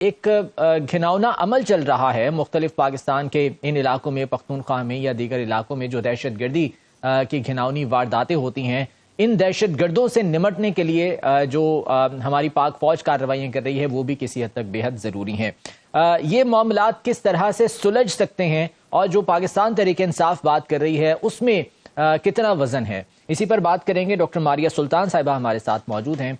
ایک گھناؤنا عمل چل رہا ہے مختلف پاکستان کے ان علاقوں میں، پختونخوا میں یا دیگر علاقوں میں جو دہشت گردی کی گھناؤنی وارداتیں ہوتی ہیں، ان دہشت گردوں سے نمٹنے کے لیے جو ہماری پاک فوج کارروائیاں کر رہی ہے وہ بھی کسی حد تک بے حد ضروری ہیں۔ یہ معاملات کس طرح سے سلجھ سکتے ہیں اور جو پاکستان تحریک انصاف بات کر رہی ہے اس میں کتنا وزن ہے، اسی پر بات کریں گے۔ ڈاکٹر ماریہ سلطان صاحبہ ہمارے ساتھ موجود ہیں،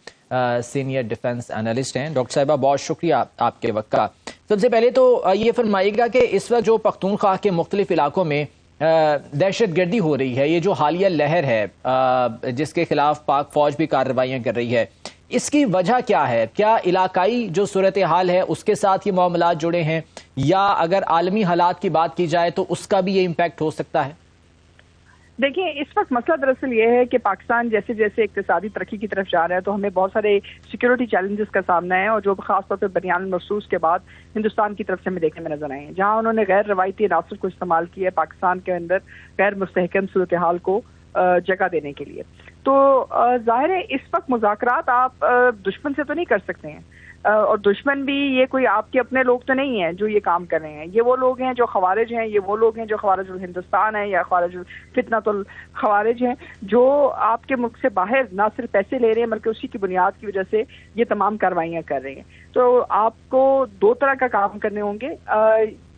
سینئر ڈیفنس انالسٹ ہیں۔ ڈاکٹر صاحبہ بہت شکریہ آپ کے وقت کا۔ سب سے پہلے تو یہ فرمائیے گا کہ اس وقت جو پختونخوا کے مختلف علاقوں میں دہشت گردی ہو رہی ہے، یہ جو حالیہ لہر ہے جس کے خلاف پاک فوج بھی کارروائیاں کر رہی ہے، اس کی وجہ کیا ہے؟ کیا علاقائی جو صورتحال ہے اس کے ساتھ یہ معاملات جڑے ہیں، یا اگر عالمی حالات کی بات کی جائے تو اس کا بھی یہ امپیکٹ ہو سکتا ہے؟ دیکھیں، اس وقت مسئلہ دراصل یہ ہے کہ پاکستان جیسے جیسے اقتصادی ترقی کی طرف جا رہا ہے تو ہمیں بہت سارے سیکیورٹی چیلنجز کا سامنا ہے، اور جو خاص طور پہ بنیان المرصوص کے بعد ہندوستان کی طرف سے ہمیں دیکھنے میں نظر آئے ہیں، جہاں انہوں نے غیر روایتی عناصر کو استعمال کیا ہے پاکستان کے اندر غیر مستحکم صورتحال کو جگہ دینے کے لیے۔ تو ظاہر ہے اس وقت مذاکرات آپ دشمن سے تو نہیں کر سکتے ہیں، اور دشمن بھی یہ کوئی آپ کے اپنے لوگ تو نہیں ہیں جو یہ کام کر رہے ہیں، یہ وہ لوگ ہیں جو خوارج ہیں، یہ وہ لوگ ہیں جو خوارج الہندوستان ہیں یا خوارج فتنۃ الخوارج ہیں، جو آپ کے ملک سے باہر نہ صرف پیسے لے رہے ہیں بلکہ اسی کی بنیاد کی وجہ سے یہ تمام کاروائیاں کر رہے ہیں۔ تو آپ کو دو طرح کا کام کرنے ہوں گے،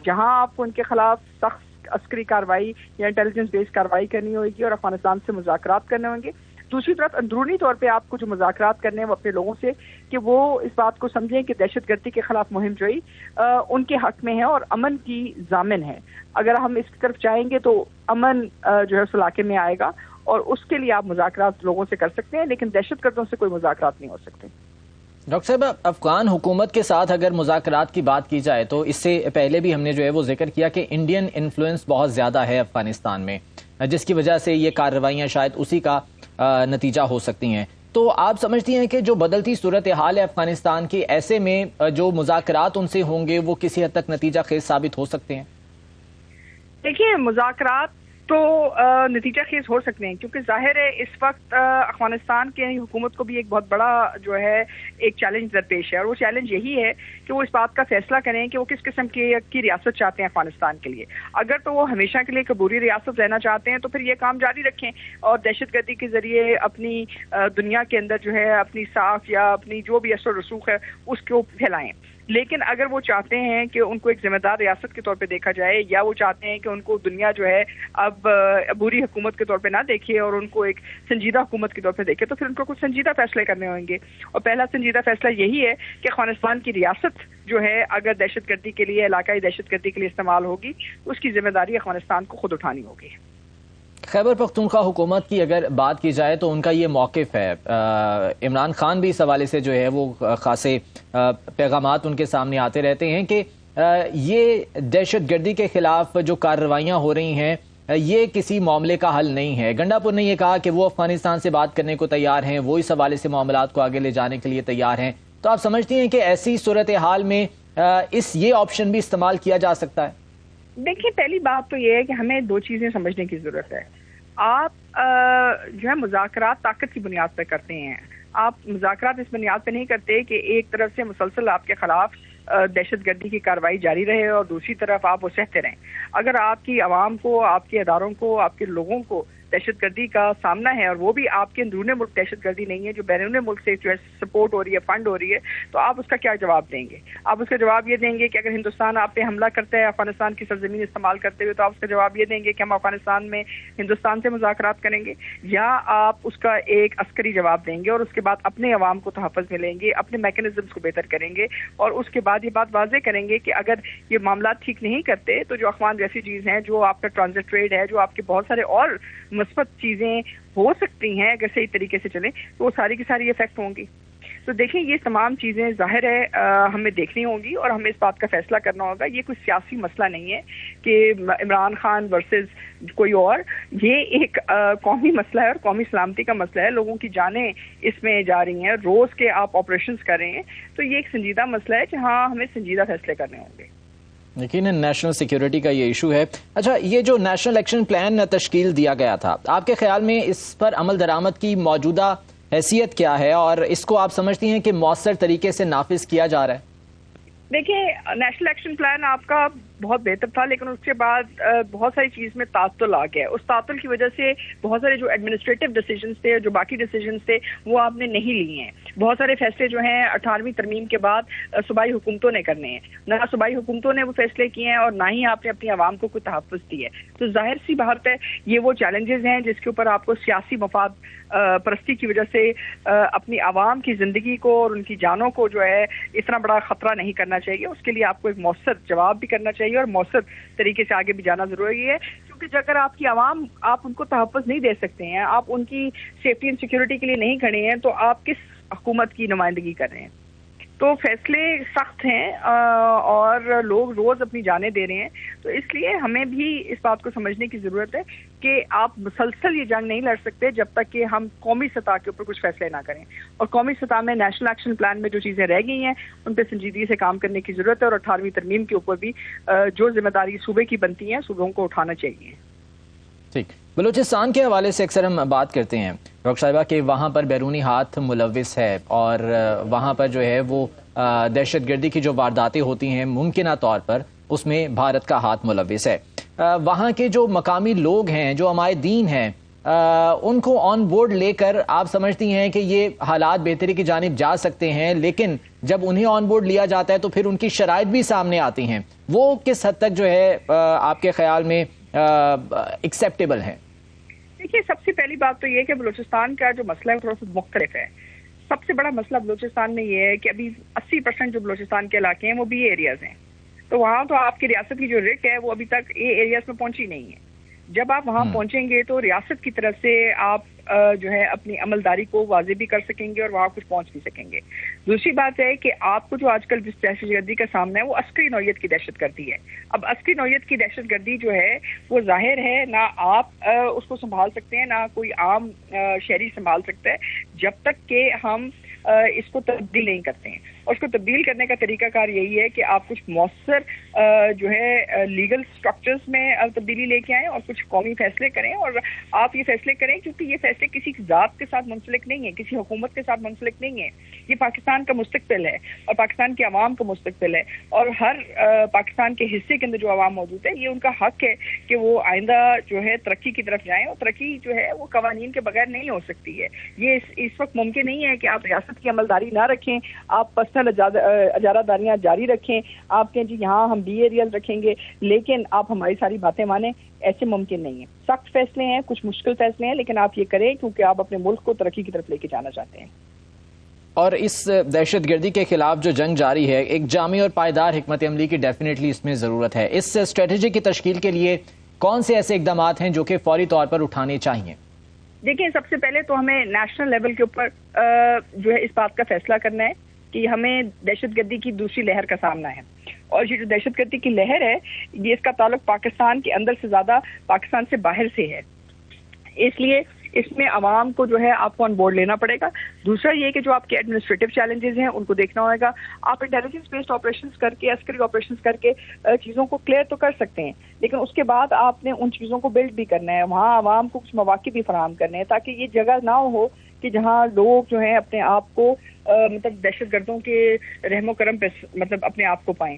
جہاں آپ کو ان کے خلاف سخت عسکری کارروائی یا انٹیلیجنس بیس کارروائی کرنی ہوگی اور افغانستان سے مذاکرات کرنے ہوں گے۔ دوسری طرف اندرونی طور پہ آپ کو جو مذاکرات کرنے ہیں وہ اپنے لوگوں سے کہ وہ اس بات کو سمجھیں کہ دہشت گردی کے خلاف مہم جوئی ان کے حق میں ہے اور امن کی ضامن ہے۔ اگر ہم اس کی طرف جائیں گے تو امن جو ہے اس علاقے میں آئے گا، اور اس کے لیے آپ مذاکرات لوگوں سے کر سکتے ہیں، لیکن دہشت گردوں سے کوئی مذاکرات نہیں ہو سکتے۔ ڈاکٹر صاحب، افغان حکومت کے ساتھ اگر مذاکرات کی بات کی جائے تو اس سے پہلے بھی ہم نے جو ہے وہ ذکر کیا کہ انڈین انفلوئنس بہت زیادہ ہے افغانستان میں، جس کی وجہ سے یہ کارروائیاں شاید اسی کا نتیجہ ہو سکتی ہیں۔ تو آپ سمجھتی ہیں کہ جو بدلتی صورتحال ہے افغانستان کی، ایسے میں جو مذاکرات ان سے ہوں گے وہ کسی حد تک نتیجہ خیز ثابت ہو سکتے ہیں؟ دیکھیے، مذاکرات تو نتیجہ خیز ہو سکتے ہیں، کیونکہ ظاہر ہے اس وقت افغانستان کی حکومت کو بھی ایک بہت بڑا جو ہے ایک چیلنج درپیش ہے، اور وہ چیلنج یہی ہے کہ وہ اس بات کا فیصلہ کریں کہ وہ کس قسم کی ریاست چاہتے ہیں افغانستان کے لیے۔ اگر تو وہ ہمیشہ کے لیے عبوری ریاست رہنا چاہتے ہیں تو پھر یہ کام جاری رکھیں اور دہشت گردی کے ذریعے اپنی دنیا کے اندر جو ہے اپنی ساکھ یا اپنی جو بھی اثر و رسوخ ہے اس کو پھیلائیں۔ لیکن اگر وہ چاہتے ہیں کہ ان کو ایک ذمہ دار ریاست کے طور پہ دیکھا جائے، یا وہ چاہتے ہیں کہ ان کو دنیا جو ہے اب عبوری حکومت کے طور پہ نہ دیکھے اور ان کو ایک سنجیدہ حکومت کے طور پہ دیکھے، تو پھر ان کو کچھ سنجیدہ فیصلے کرنے ہوں گے، اور پہلا سنجیدہ فیصلہ یہی ہے کہ افغانستان کی ریاست جو ہے اگر دہشت گردی کے لیے، علاقائی دہشت گردی کے لیے استعمال ہوگی تو اس کی ذمہ داری افغانستان کو خود اٹھانی ہوگی۔ خیبر پختونخوا حکومت کی اگر بات کی جائے تو ان کا یہ موقف ہے، عمران خان بھی اس حوالے سے جو ہے وہ خاصے پیغامات ان کے سامنے آتے رہتے ہیں کہ یہ دہشت گردی کے خلاف جو کارروائیاں ہو رہی ہیں یہ کسی معاملے کا حل نہیں ہے۔ گنڈا پور نے یہ کہا کہ وہ افغانستان سے بات کرنے کو تیار ہیں، وہ اس حوالے سے معاملات کو آگے لے جانے کے لیے تیار ہیں۔ تو آپ سمجھتی ہیں کہ ایسی صورتحال میں یہ آپشن بھی استعمال کیا جا سکتا ہے؟ دیکھیے، پہلی بات تو یہ ہے کہ ہمیں دو چیزیں سمجھنے کی ضرورت ہے۔ آپ جو ہے مذاکرات طاقت کی بنیاد پہ کرتے ہیں، آپ مذاکرات اس بنیاد پہ نہیں کرتے کہ ایک طرف سے مسلسل آپ کے خلاف دہشت گردی کی کارروائی جاری رہے اور دوسری طرف آپ وہ سہتے رہیں۔ اگر آپ کی عوام کو، آپ کے اداروں کو، آپ کے لوگوں کو دہشت گردی کا سامنا ہے، اور وہ بھی آپ کے اندرون ملک دہشت گردی نہیں ہے، جو بیرون ملک سے جو ہے سپورٹ ہو رہی ہے، فنڈ ہو رہی ہے، تو آپ اس کا کیا جواب دیں گے؟ آپ اس کا جواب یہ دیں گے کہ اگر ہندوستان آپ پہ حملہ کرتا ہے افغانستان کی سرزمین استعمال کرتے ہوئے تو آپ اس کا جواب یہ دیں گے کہ ہم افغانستان میں ہندوستان سے مذاکرات کریں گے، یا آپ اس کا ایک عسکری جواب دیں گے اور اس کے بعد اپنے عوام کو تحفظ میں لیں گے، اپنے میکینزمز کو بہتر کریں گے، اور اس کے بعد یہ بات واضح کریں گے کہ اگر یہ معاملات ٹھیک نہیں کرتے تو جو افغان ریفیوجیز ہیں، جو آپ کا ٹرانزٹ ٹریڈ ہے، جو آپ کے بہت سارے اور مثبت چیزیں ہو سکتی ہیں اگر صحیح طریقے سے چلیں، تو وہ ساری کی ساری افیکٹ ہوں گی۔ تو دیکھیں، یہ تمام چیزیں ظاہر ہے ہمیں دیکھنی ہوں گی اور ہمیں اس بات کا فیصلہ کرنا ہوگا۔ یہ کوئی سیاسی مسئلہ نہیں ہے کہ عمران خان ورسز کوئی اور، یہ ایک قومی مسئلہ ہے اور قومی سلامتی کا مسئلہ ہے۔ لوگوں کی جانیں اس میں جا رہی ہیں، روز کے آپ آپریشنز کر رہے ہیں، تو یہ ایک سنجیدہ مسئلہ ہے جہاں ہمیں سنجیدہ فیصلے کرنے ہوں گے۔ یقیناً نیشنل سیکیورٹی کا یہ ایشو ہے۔ اچھا، یہ جو نیشنل ایکشن پلان تشکیل دیا گیا تھا، آپ کے خیال میں اس پر عمل درآمد کی موجودہ حیثیت کیا ہے، اور اس کو آپ سمجھتی ہیں کہ مؤثر طریقے سے نافذ کیا جا رہا ہے؟ دیکھیں نیشنل ایکشن پلان آپ کا بہت بہتر تھا، لیکن اس کے بعد بہت ساری چیز میں تعطل آ گیا. اس تعطل کی وجہ سے بہت سارے جو ایڈمنسٹریٹو ڈیسیجنز تھے، جو باقی ڈیسیجنز تھے، وہ آپ نے نہیں لیے ہیں. بہت سارے فیصلے جو ہیں 18ویں ترمیم کے بعد صوبائی حکومتوں نے کرنے ہیں. نہ صوبائی حکومتوں نے وہ فیصلے کیے ہیں اور نہ ہی آپ نے اپنی عوام کو کوئی تحفظ دی ہے. تو ظاہر سی بات ہے یہ وہ چیلنجز ہیں جس کے اوپر آپ کو سیاسی مفاد پرستی کی وجہ سے اپنی عوام کی زندگی کو اور ان کی جانوں کو جو ہے اتنا بڑا خطرہ نہیں کرنا چاہیے. اس کے لیے آپ کو ایک مؤثر جواب بھی کرنا چاہیے اور مؤثر طریقے سے آگے بھی جانا ضروری ہے. کیونکہ اگر آپ کی عوام، آپ ان کو تحفظ نہیں دے سکتے ہیں، آپ ان کی سیفٹی اینڈ سیکیورٹی کے لیے نہیں کھڑے ہیں، تو آپ کس حکومت کی نمائندگی کر رہے ہیں؟ تو فیصلے سخت ہیں اور لوگ روز اپنی جانیں دے رہے ہیں. تو اس لیے ہمیں بھی اس بات کو سمجھنے کی ضرورت ہے کہ آپ مسلسل یہ جنگ نہیں لڑ سکتے جب تک کہ ہم قومی سطح کے اوپر کچھ فیصلے نہ کریں. اور قومی سطح میں نیشنل ایکشن پلان میں جو چیزیں رہ گئی ہیں ان پہ سنجیدگی سے کام کرنے کی ضرورت ہے. اور 18ویں ترمیم کے اوپر بھی جو ذمہ داری صوبے کی بنتی ہیں صوبوں کو اٹھانا چاہیے. ٹھیک. بلوچستان کے حوالے سے اکثر ہم بات کرتے ہیں ڈاکٹر صاحبہ کہ وہاں پر بیرونی ہاتھ ملوث ہے اور وہاں پر جو ہے وہ دہشت گردی کی جو وارداتیں ہوتی ہیں ممکنہ طور پر اس میں بھارت کا ہاتھ ملوث ہے. وہاں کے جو مقامی لوگ ہیں، جو ہمارے دین ہیں، ان کو آن بورڈ لے کر آپ سمجھتی ہیں کہ یہ حالات بہتری کی جانب جا سکتے ہیں، لیکن جب انہیں آن بورڈ لیا جاتا ہے تو پھر ان کی شرائط بھی سامنے آتی ہیں، وہ کس حد تک جو ہے آپ کے خیال میں ایکسیپٹیبل ہیں؟ دیکھیے سب سے پہلی بات تو یہ کہ بلوچستان کا جو مسئلہ ہے تھوڑا سا مختلف ہے. سب سے بڑا مسئلہ بلوچستان میں یہ ہے کہ ابھی 80% جو بلوچستان کے علاقے ہیں وہ بی ایریاز ہیں. تو وہاں تو آپ کی ریاست کی جو رٹ ہے وہ ابھی تک اے ایریاز میں پہنچی نہیں ہے. جب آپ وہاں پہنچیں گے تو ریاست کی طرف سے آپ جو ہے اپنی عملداری کو واضح بھی کر سکیں گے اور وہاں کچھ پہنچ بھی سکیں گے. دوسری بات ہے کہ آپ کو جو آج کل جس دہشت گردی کا سامنا ہے وہ عسکری نوعیت کی دہشت گردی ہے. اب عسکری نوعیت کی دہشت گردی جو ہے وہ ظاہر ہے نہ آپ اس کو سنبھال سکتے ہیں نہ کوئی عام شہری سنبھال سکتا ہے جب تک کہ ہم اس کو تبدیل نہیں کرتے ہیں. اور اس کو تبدیل کرنے کا طریقہ کار یہی ہے کہ آپ کچھ مؤثر جو ہے لیگل سٹرکچرز میں تبدیلی لے کے آئیں اور کچھ قومی فیصلے کریں. اور آپ یہ فیصلے کریں کیونکہ یہ فیصلے کسی ذات کے ساتھ منسلک نہیں ہیں، کسی حکومت کے ساتھ منسلک نہیں ہیں. یہ پاکستان کا مستقبل ہے اور پاکستان کے عوام کا مستقبل ہے. اور ہر پاکستان کے حصے کے اندر جو عوام موجود ہے یہ ان کا حق ہے کہ وہ آئندہ جو ہے ترقی کی طرف جائیں. اور ترقی جو ہے وہ قوانین کے بغیر نہیں ہو سکتی ہے. یہ اس وقت ممکن نہیں ہے کہ آپ ریاست کی عملداری نہ رکھیں، آپ پرسنل اجارہ داریاں جاری رکھیں، آپ کہیں جی یہاں ہم بی ایریاز رکھیں گے لیکن آپ ہماری ساری باتیں مانیں. ایسے ممکن نہیں ہے. سخت فیصلے ہیں، کچھ مشکل فیصلے ہیں، لیکن آپ یہ کریں کیونکہ آپ اپنے ملک کو ترقی کی طرف لے کے جانا چاہتے ہیں. اور اس دہشت گردی کے خلاف جو جنگ جاری ہے، ایک جامع اور پائیدار حکمت عملی کی ڈیفینیٹلی اس میں ضرورت ہے. اس اسٹریٹجی کی تشکیل کے لیے کون سے ایسے اقدامات ہیں جو کہ فوری طور پر اٹھانے چاہیے؟ دیکھیں سب سے پہلے تو ہمیں نیشنل لیول کے اوپر جو ہے اس بات کا فیصلہ کرنا ہے کہ ہمیں دہشت گردی کی دوسری لہر کا سامنا ہے. اور یہ جو دہشت گردی کی لہر ہے یہ اس کا تعلق پاکستان کے اندر سے زیادہ پاکستان سے باہر سے ہے. اس لیے اس میں عوام کو جو ہے آپ کو آن بورڈ لینا پڑے گا. دوسرا یہ کہ جو آپ کے ایڈمنسٹریٹو چیلنجز ہیں ان کو دیکھنا ہوگا. آپ انٹیلیجنس بیسڈ آپریشنز کر کے، عسکری آپریشنز کر کے چیزوں کو کلیئر تو کر سکتے ہیں، لیکن اس کے بعد آپ نے ان چیزوں کو بلڈ بھی کرنا ہے. وہاں عوام کو کچھ مواقع بھی فراہم کرنے ہیں تاکہ یہ جگہ نہ ہو کہ جہاں لوگ جو ہیں اپنے آپ کو مطلب دہشت گردوں کے رحم و کرم پہ مطلب اپنے آپ کو پائیں.